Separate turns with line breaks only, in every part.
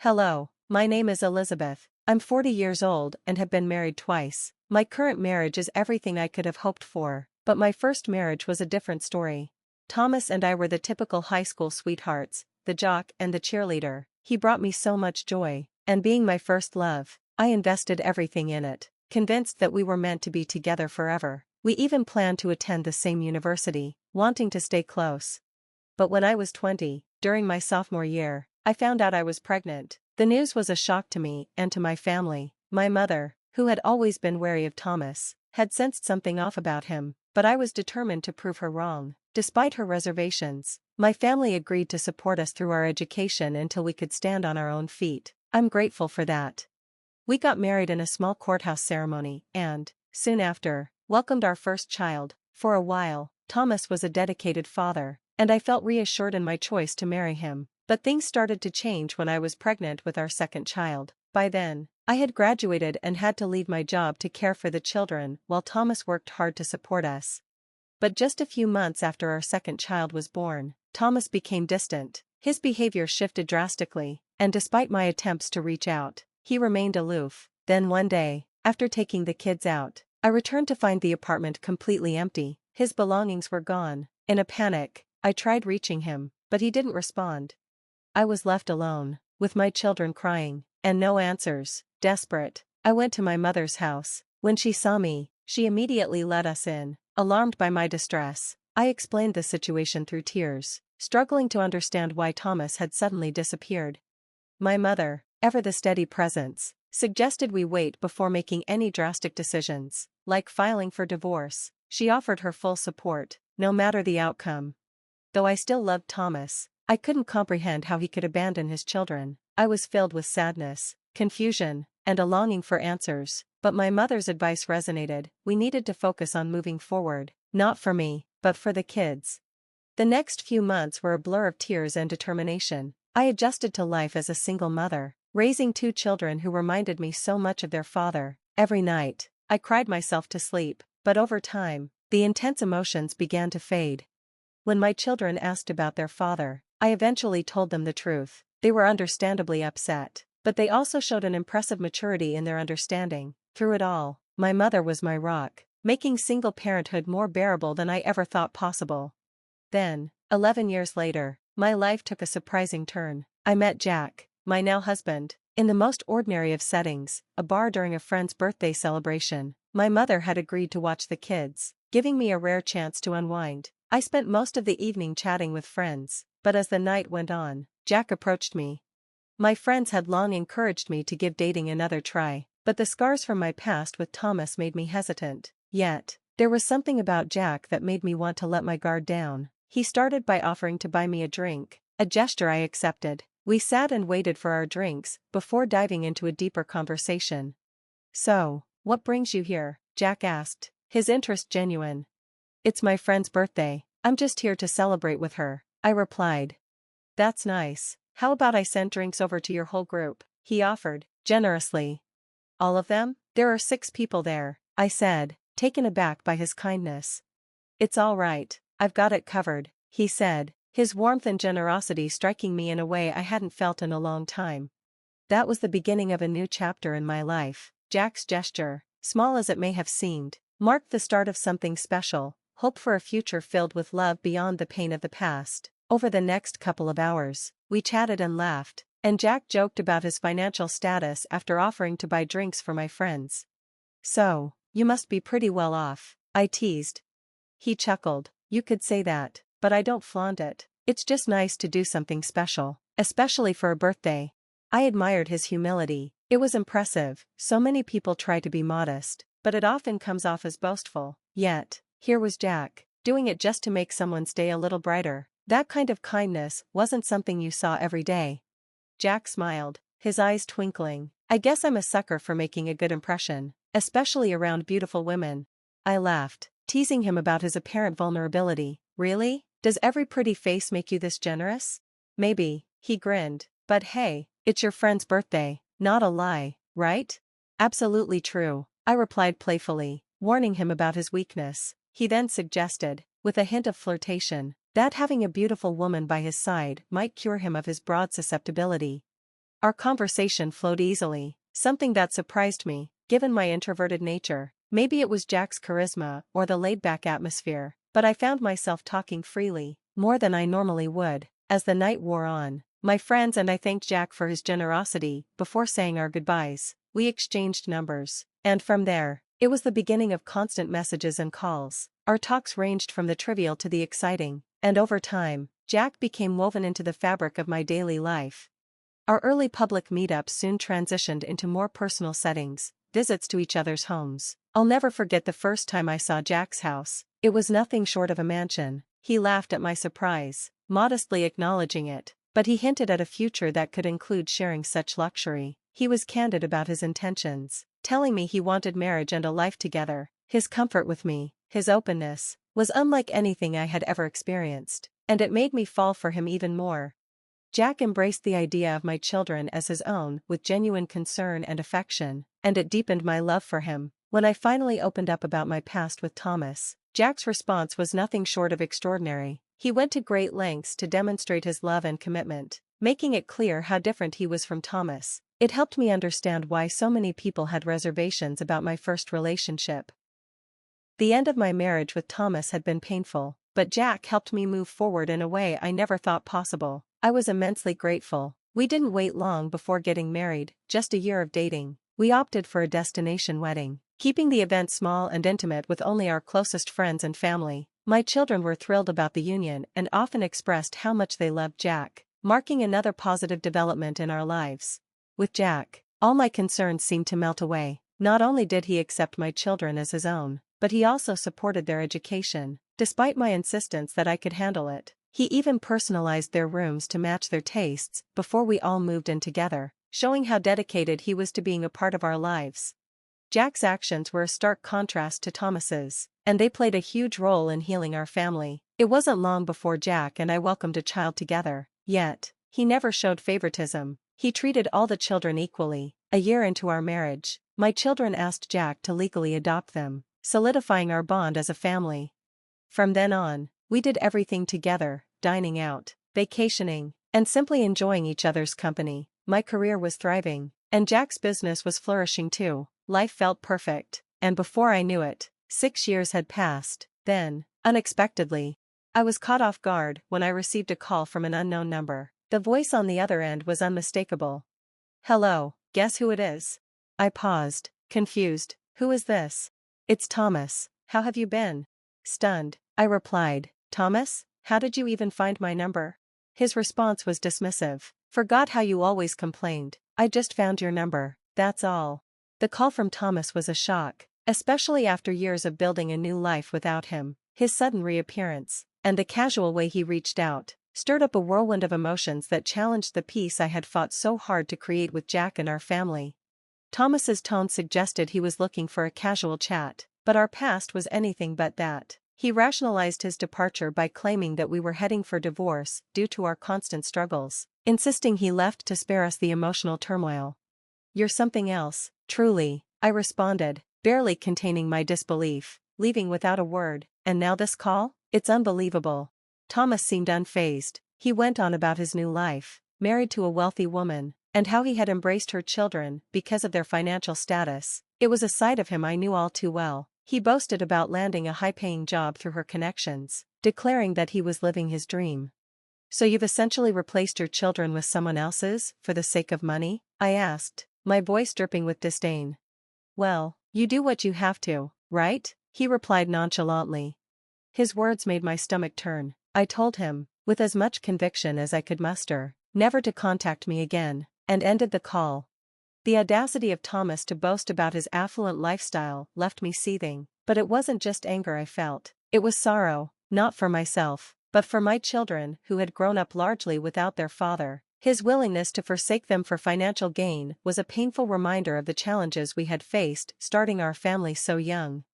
Hello, my name is Elizabeth. I'm 40 years old and have been married twice. My current marriage is everything I could have hoped for, but my first marriage was a different story. Thomas and I were the typical high school sweethearts, the jock and the cheerleader. He brought me so much joy, and being my first love, I invested everything in it, convinced that we were meant to be together forever. We even planned to attend the same university, wanting to stay close. But when I was 20, during my sophomore year, I found out I was pregnant. The news was a shock to me and to my family. My mother, who had always been wary of Thomas, had sensed something off about him, but I was determined to prove her wrong. Despite her reservations, my family agreed to support us through our education until we could stand on our own feet. I'm grateful for that. We got married in a small courthouse ceremony and, soon after, welcomed our first child. For a while, Thomas was a dedicated father, and I felt reassured in my choice to marry him. But things started to change when I was pregnant with our second child. By then, I had graduated and had to leave my job to care for the children while Thomas worked hard to support us. But just a few months after our second child was born, Thomas became distant. His behavior shifted drastically, and despite my attempts to reach out, he remained aloof. Then one day, after taking the kids out, I returned to find the apartment completely empty. His belongings were gone. In a panic, I tried reaching him, but he didn't respond. I was left alone, with my children crying, and no answers. Desperate, I went to my mother's house. When she saw me, she immediately let us in. Alarmed by my distress, I explained the situation through tears, struggling to understand why Thomas had suddenly disappeared. My mother, ever the steady presence, suggested we wait before making any drastic decisions, like filing for divorce. She offered her full support, no matter the outcome. Though I still loved Thomas, I couldn't comprehend how he could abandon his children. I was filled with sadness, confusion, and a longing for answers, but my mother's advice resonated. We needed to focus on moving forward, not for me, but for the kids. The next few months were a blur of tears and determination. I adjusted to life as a single mother, raising two children who reminded me so much of their father. Every night, I cried myself to sleep, but over time, the intense emotions began to fade. When my children asked about their father, I eventually told them the truth. They were understandably upset, but they also showed an impressive maturity in their understanding. Through it all, my mother was my rock, making single parenthood more bearable than I ever thought possible. Then, 11 years later, my life took a surprising turn. I met Jack, my now husband, in the most ordinary of settings, a bar during a friend's birthday celebration. My mother had agreed to watch the kids, giving me a rare chance to unwind. I spent most of the evening chatting with friends, but as the night went on, Jack approached me. My friends had long encouraged me to give dating another try, but the scars from my past with Thomas made me hesitant. Yet, there was something about Jack that made me want to let my guard down. He started by offering to buy me a drink, a gesture I accepted. We sat and waited for our drinks, before diving into a deeper conversation. "So, what brings you here?" Jack asked, his interest genuine. "It's my friend's birthday. I'm just here to celebrate with her," I replied. "That's nice. How about I send drinks over to your whole group?" he offered, generously. "All of them? There are 6 people there," I said, taken aback by his kindness. "It's all right, I've got it covered," he said, his warmth and generosity striking me in a way I hadn't felt in a long time. That was the beginning of a new chapter in my life. Jack's gesture, small as it may have seemed, marked the start of something special, hope for a future filled with love beyond the pain of the past. Over the next couple of hours, we chatted and laughed, and Jack joked about his financial status after offering to buy drinks for my friends. "So, you must be pretty well off," I teased. He chuckled. "You could say that, but I don't flaunt it. It's just nice to do something special, especially for a birthday." I admired his humility. It was impressive. So many people try to be modest, but it often comes off as boastful. Yet, here was Jack, doing it just to make someone's day a little brighter. That kind of kindness wasn't something you saw every day. Jack smiled, his eyes twinkling. "I guess I'm a sucker for making a good impression, especially around beautiful women." I laughed, teasing him about his apparent vulnerability. "Really? Does every pretty face make you this generous?" "Maybe," he grinned. "But hey, it's your friend's birthday, not a lie, right?" "Absolutely true," I replied playfully, warning him about his weakness. He then suggested, with a hint of flirtation, that having a beautiful woman by his side might cure him of his broad susceptibility. Our conversation flowed easily, something that surprised me, given my introverted nature. Maybe it was Jack's charisma or the laid-back atmosphere, but I found myself talking freely, more than I normally would. As the night wore on, my friends and I thanked Jack for his generosity before saying our goodbyes. We exchanged numbers, and from there, it was the beginning of constant messages and calls. Our talks ranged from the trivial to the exciting, and over time, Jack became woven into the fabric of my daily life. Our early public meetups soon transitioned into more personal settings, visits to each other's homes. I'll never forget the first time I saw Jack's house. It was nothing short of a mansion. He laughed at my surprise, modestly acknowledging it, but he hinted at a future that could include sharing such luxury. He was candid about his intentions, telling me he wanted marriage and a life together. His comfort with me, his openness, was unlike anything I had ever experienced, and it made me fall for him even more. Jack embraced the idea of my children as his own with genuine concern and affection, and it deepened my love for him. When I finally opened up about my past with Thomas, Jack's response was nothing short of extraordinary. He went to great lengths to demonstrate his love and commitment, making it clear how different he was from Thomas. It helped me understand why so many people had reservations about my first relationship. The end of my marriage with Thomas had been painful, but Jack helped me move forward in a way I never thought possible. I was immensely grateful. We didn't wait long before getting married, just a year of dating. We opted for a destination wedding, keeping the event small and intimate with only our closest friends and family. My children were thrilled about the union and often expressed how much they loved Jack, marking another positive development in our lives. With Jack, all my concerns seemed to melt away. Not only did he accept my children as his own, but he also supported their education, despite my insistence that I could handle it. He even personalized their rooms to match their tastes before we all moved in together, showing how dedicated he was to being a part of our lives. Jack's actions were a stark contrast to Thomas's, and they played a huge role in healing our family. It wasn't long before Jack and I welcomed a child together, yet, he never showed favoritism. He treated all the children equally. A year into our marriage, my children asked Jack to legally adopt them, solidifying our bond as a family. From then on, we did everything together, dining out, vacationing, and simply enjoying each other's company. My career was thriving, and Jack's business was flourishing too. Life felt perfect, and before I knew it, 6 years had passed. Then, unexpectedly, I was caught off guard when I received a call from an unknown number. The voice on the other end was unmistakable. "Hello, guess who it is?" I paused, confused. "Who is this?" "It's Thomas. How have you been?" Stunned, I replied, "Thomas, how did you even find my number?" His response was dismissive. "Forgot how you always complained. I just found your number, that's all." The call from Thomas was a shock, especially after years of building a new life without him. His sudden reappearance, and the casual way he reached out, stirred up a whirlwind of emotions that challenged the peace I had fought so hard to create with Jack and our family. Thomas's tone suggested he was looking for a casual chat, but our past was anything but that. He rationalized his departure by claiming that we were heading for divorce due to our constant struggles, insisting he left to spare us the emotional turmoil. "You're something else, truly," I responded, barely containing my disbelief, leaving without a word. "And now this call? It's unbelievable." Thomas seemed unfazed. He went on about his new life, married to a wealthy woman, and how he had embraced her children because of their financial status. It was a side of him I knew all too well. He boasted about landing a high-paying job through her connections, declaring that he was living his dream. "So you've essentially replaced your children with someone else's, for the sake of money?" I asked, my voice dripping with disdain. "Well, you do what you have to, right?" he replied nonchalantly. His words made my stomach turn. I told him, with as much conviction as I could muster, never to contact me again, and ended the call. The audacity of Thomas to boast about his affluent lifestyle left me seething, but it wasn't just anger I felt. It was sorrow, not for myself, but for my children who had grown up largely without their father. His willingness to forsake them for financial gain was a painful reminder of the challenges we had faced starting our family so young.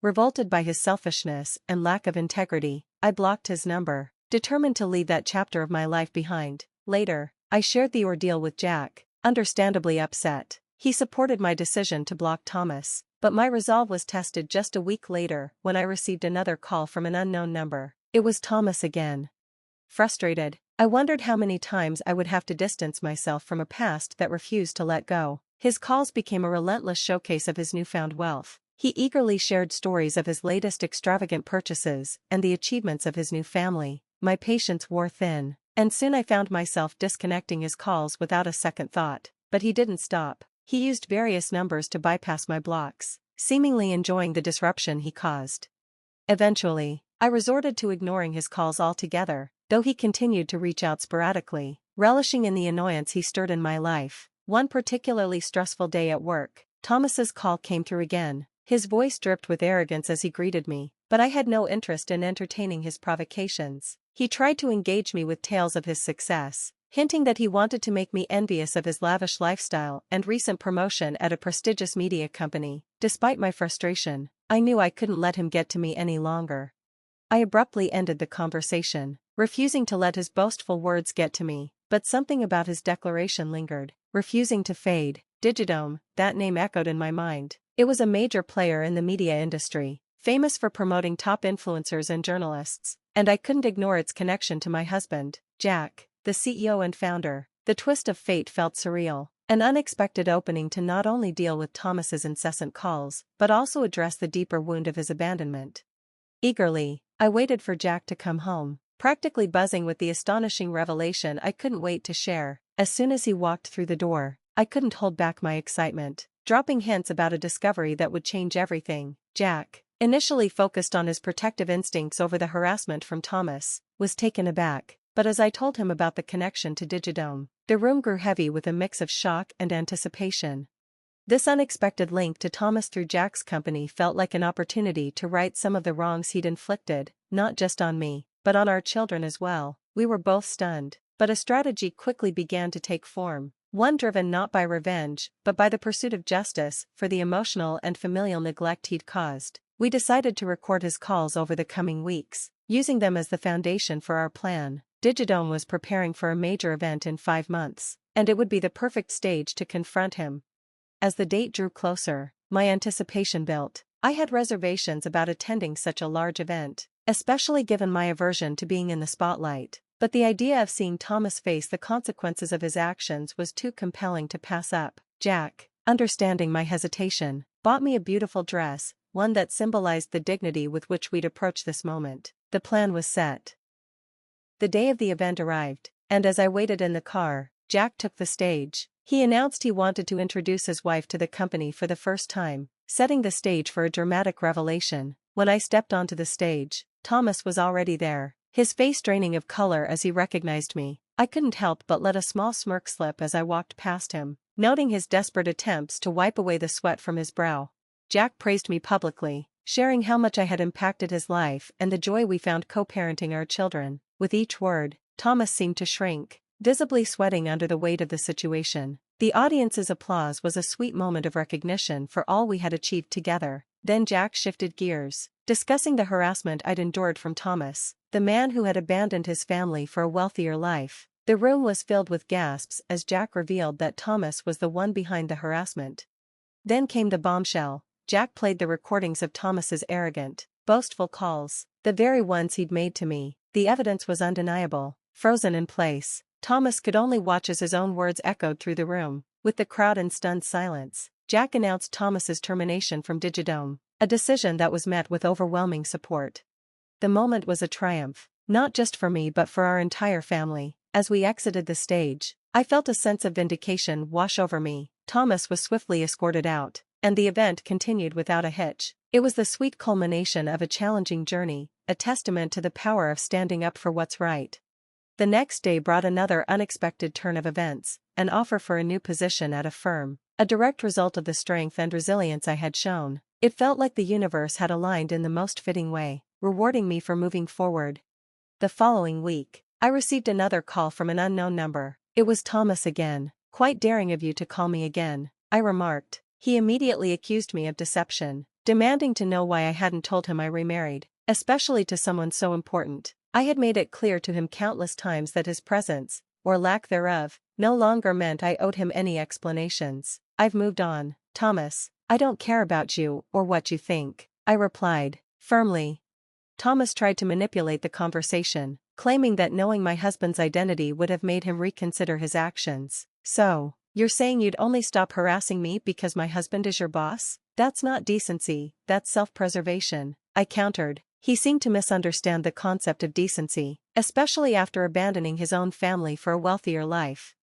Revolted by his selfishness and lack of integrity, I blocked his number, determined to leave that chapter of my life behind. Later, I shared the ordeal with Jack, understandably upset. He supported my decision to block Thomas, but my resolve was tested just a week later when I received another call from an unknown number. It was Thomas again. Frustrated, I I wondered how many times I would have to distance myself from a past that refused to let go. His calls became a relentless showcase of his newfound wealth. He eagerly shared stories of his latest extravagant purchases and the achievements of his new family. My patience wore thin, and soon I found myself disconnecting his calls without a second thought. But he didn't stop. He used various numbers to bypass my blocks, seemingly enjoying the disruption he caused. Eventually, I resorted to ignoring his calls altogether, though he continued to reach out sporadically, relishing in the annoyance he stirred in my life. One particularly stressful day at work, Thomas's call came through again. His voice dripped with arrogance as he greeted me, but I had no interest in entertaining his provocations. He tried to engage me with tales of his success, hinting that he wanted to make me envious of his lavish lifestyle and recent promotion at a prestigious media company. Despite my frustration, I knew I couldn't let him get to me any longer. I abruptly ended the conversation, refusing to let his boastful words get to me, but something about his declaration lingered, refusing to fade. Digidome, that name echoed in my mind. It was a major player in the media industry, famous for promoting top influencers and journalists, and I couldn't ignore its connection to my husband, Jack, the CEO and founder. The twist of fate felt surreal, an unexpected opening to not only deal with Thomas's incessant calls, but also address the deeper wound of his abandonment. Eagerly, I waited for Jack to come home, practically buzzing with the astonishing revelation I couldn't wait to share. As soon as he walked through the door, I couldn't hold back my excitement, dropping hints about a discovery that would change everything. Jack, initially focused on his protective instincts over the harassment from Thomas, was taken aback, but as I told him about the connection to Digidome, the room grew heavy with a mix of shock and anticipation. This unexpected link to Thomas through Jack's company felt like an opportunity to right some of the wrongs he'd inflicted, not just on me, but on our children as well. We were both stunned, but a strategy quickly began to take form, one driven not by revenge, but by the pursuit of justice for the emotional and familial neglect he'd caused. We decided to record his calls over the coming weeks, using them as the foundation for our plan. Digidome was preparing for a major event in 5 months, and it would be the perfect stage to confront him. As the date drew closer, my anticipation built. I had reservations about attending such a large event, especially given my aversion to being in the spotlight, but the idea of seeing Thomas face the consequences of his actions was too compelling to pass up. Jack, understanding my hesitation, bought me a beautiful dress, one that symbolized the dignity with which we'd approach this moment. The plan was set. The day of the event arrived, and as I waited in the car, Jack took the stage. He announced he wanted to introduce his wife to the company for the first time, setting the stage for a dramatic revelation. When I stepped onto the stage, Thomas was already there, his face draining of color as he recognized me. I couldn't help but let a small smirk slip as I walked past him, noting his desperate attempts to wipe away the sweat from his brow. Jack praised me publicly, sharing how much I had impacted his life and the joy we found co-parenting our children. With each word, Thomas seemed to shrink, visibly sweating under the weight of the situation. The audience's applause was a sweet moment of recognition for all we had achieved together. Then Jack shifted gears, discussing the harassment I'd endured from Thomas, the man who had abandoned his family for a wealthier life. The room was filled with gasps as Jack revealed that Thomas was the one behind the harassment. Then came the bombshell. Jack played the recordings of Thomas's arrogant, boastful calls, the very ones he'd made to me. The evidence was undeniable, frozen in place. Thomas could only watch as his own words echoed through the room. With the crowd in stunned silence, Jack announced Thomas's termination from Digidome, a decision that was met with overwhelming support. The moment was a triumph, not just for me but for our entire family. As we exited the stage, I felt a sense of vindication wash over me. Thomas was swiftly escorted out, and the event continued without a hitch. It was the sweet culmination of a challenging journey, a testament to the power of standing up for what's right. The next day brought another unexpected turn of events, an offer for a new position at a firm, a direct result of the strength and resilience I had shown. It felt like the universe had aligned in the most fitting way, rewarding me for moving forward. The following week, I received another call from an unknown number. It was Thomas again. "Quite daring of you to call me again," I remarked. He immediately accused me of deception, demanding to know why I hadn't told him I remarried, especially to someone so important. I had made it clear to him countless times that his presence, or lack thereof, no longer meant I owed him any explanations. "I've moved on, Thomas. I don't care about you or what you think," I replied, firmly. Thomas tried to manipulate the conversation, claiming that knowing my husband's identity would have made him reconsider his actions. "So, you're saying you'd only stop harassing me because my husband is your boss? That's not decency, that's self-preservation," I countered. He seemed to misunderstand the concept of decency, especially after abandoning his own family for a wealthier life.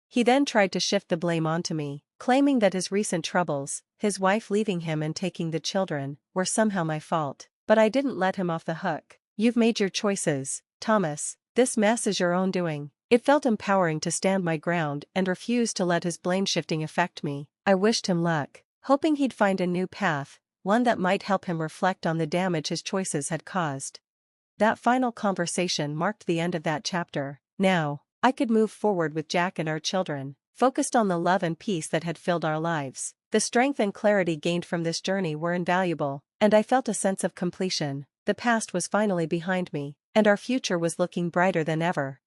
He then tried to shift the blame onto me, claiming that his recent troubles, his wife leaving him and taking the children, were somehow my fault. But I didn't let him off the hook. "You've made your choices, Thomas. This mess is your own doing." It felt empowering to stand my ground and refuse to let his blame-shifting affect me. I wished him luck, hoping he'd find a new path, one that might help him reflect on the damage his choices had caused. That final conversation marked the end of that chapter. Now, I could move forward with Jack and our children, focused on the love and peace that had filled our lives. The strength and clarity gained from this journey were invaluable, and I felt a sense of completion. The past was finally behind me, and our future was looking brighter than ever.